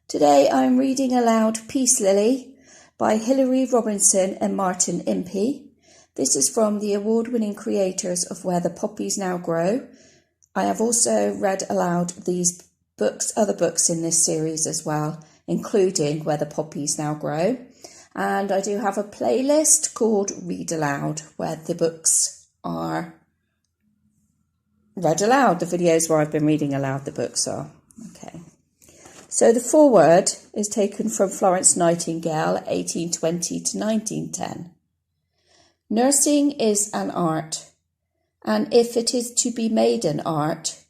Today I'm reading aloud Peace Lily by Hilary Robinson and Martin Impey. This is from the award-winning creators of Where the Poppies Now Grow. I have also read aloud these books, other books in this series as well, including Where the Poppies Now Grow. And I do have a playlist called Read Aloud, where the books are read aloud. The videos where I've been reading aloud the books are. Okay. So the foreword is taken from Florence Nightingale, 1820 to 1910. Nursing is an art, and if it is to be made an art,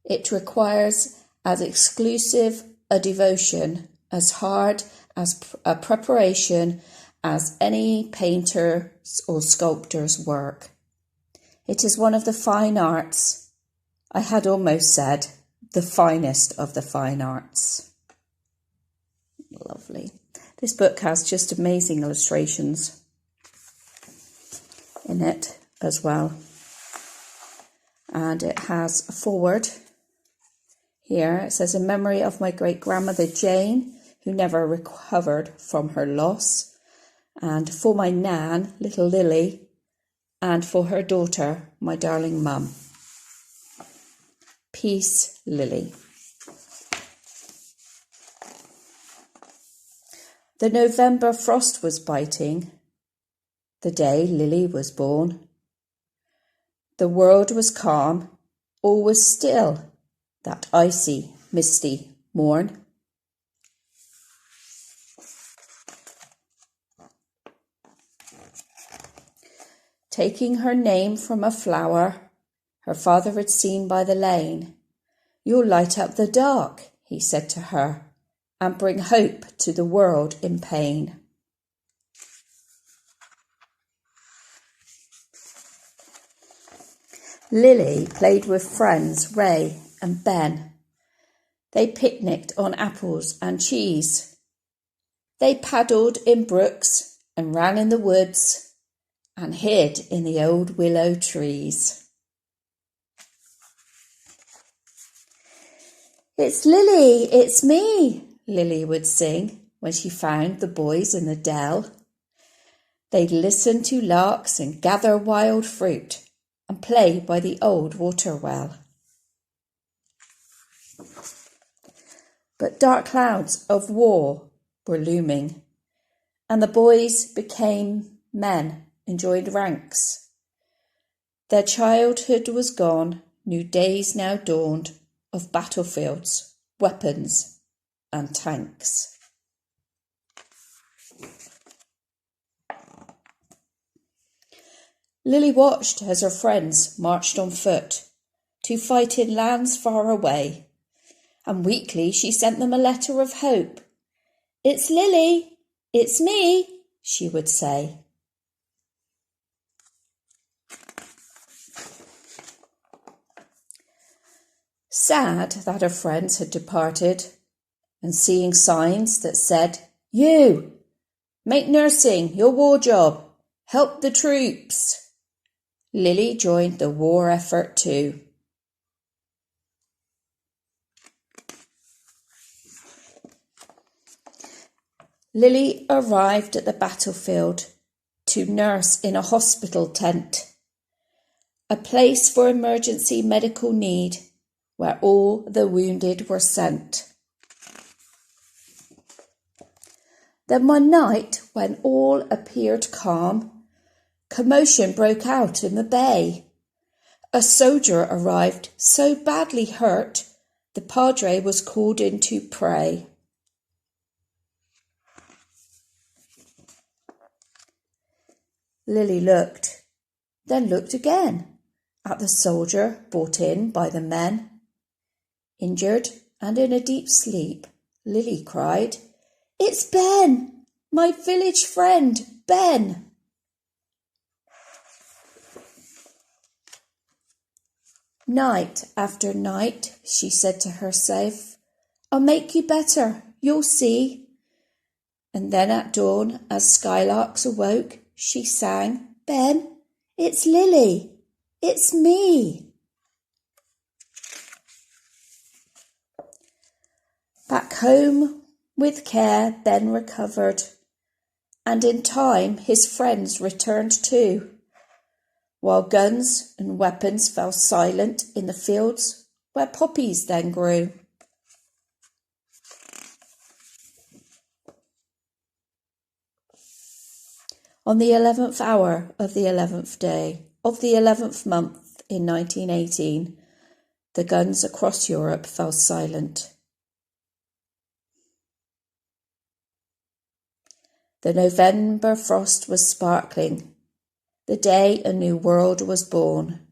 it requires as exclusive a devotion, as hard as a preparation as any painter's or sculptor's work. It is one of the fine arts. I had almost said the finest of the fine arts. Lovely. This book has just amazing illustrations in it as well. And it has a foreword here. It says, in memory of my great-grandmother Jane, who never recovered from her loss, and for my nan, little Lily, and for her daughter, my darling mum. Peace, Lily. The November frost was biting, the day Lily was born. The world was calm, all was still, that icy, misty morn. Taking her name from a flower her father had seen by the lane, you'll light up the dark, he said to her, and bring hope to the world in pain. Lily played with friends Ray and Ben. They picnicked on apples and cheese. They paddled in brooks and ran in the woods and hid in the old willow trees. It's Lily, it's me, Lily would sing when she found the boys in the dell. They'd listen to larks and gather wild fruit and play by the old water well. But dark clouds of war were looming, and the boys became men and joined ranks. Their childhood was gone, new days now dawned of battlefields, weapons and tanks. Lily watched as her friends marched on foot to fight in lands far away, and weekly she sent them a letter of hope. It's Lily, it's me, she would say. Sad that her friends had departed, and seeing signs that said, you, make nursing your war job, help the troops, Lily joined the war effort too. Lily arrived at the battlefield to nurse in a hospital tent, a place for emergency medical need where all the wounded were sent. Then one night, when all appeared calm, commotion broke out in the bay. A soldier arrived so badly hurt, the padre was called in to pray. Lily looked, then looked again at the soldier brought in by the men. Injured and in a deep sleep, Lily cried, it's Ben, my village friend, Ben. Night after night, she said to herself, I'll make you better, you'll see. And then at dawn, as skylarks awoke, she sang, Ben, it's Lily, it's me. Back home With care, Ben recovered, and in time his friends returned too, while guns and weapons fell silent in the fields where poppies then grew. On the 11th hour of the 11th day of the 11th month in 1918, the guns across Europe fell silent. The November frost was sparkling, the day a new world was born.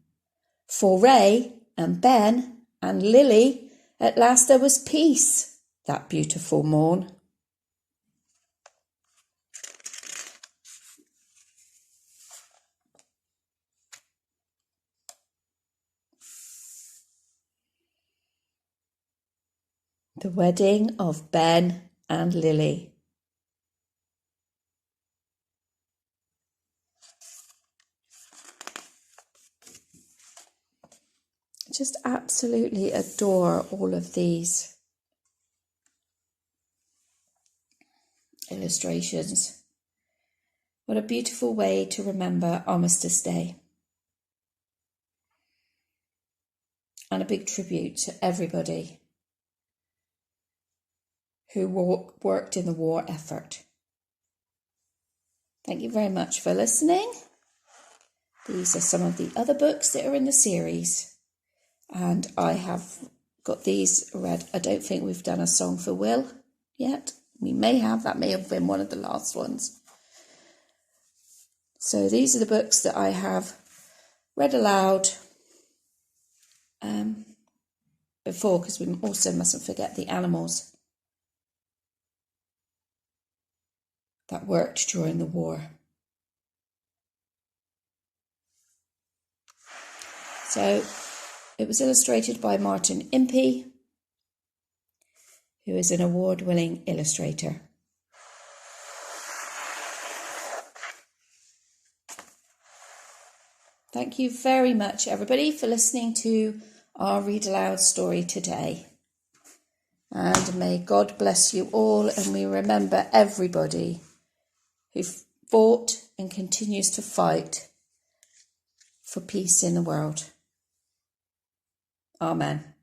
For Ray and Ben and Lily, at last there was peace that beautiful morn. The wedding of Ben and Lily. Just absolutely adore all of these illustrations. What a beautiful way to remember Armistice Day. And a big tribute to everybody who worked in the war effort. Thank you very much for listening. These are some of the other books that are in the series. And I have got these read. I don't think we've done a song for Will yet. We may have. That may have been one of the last ones. So these are the books that I have read aloud before, because we also mustn't forget the animals that worked during the war. So it was illustrated by Martin Impey, who is an award-winning illustrator. Thank you very much, everybody, for listening to our Read Aloud story today. And may God bless you all, and we remember everybody who fought and continues to fight for peace in the world. Amen.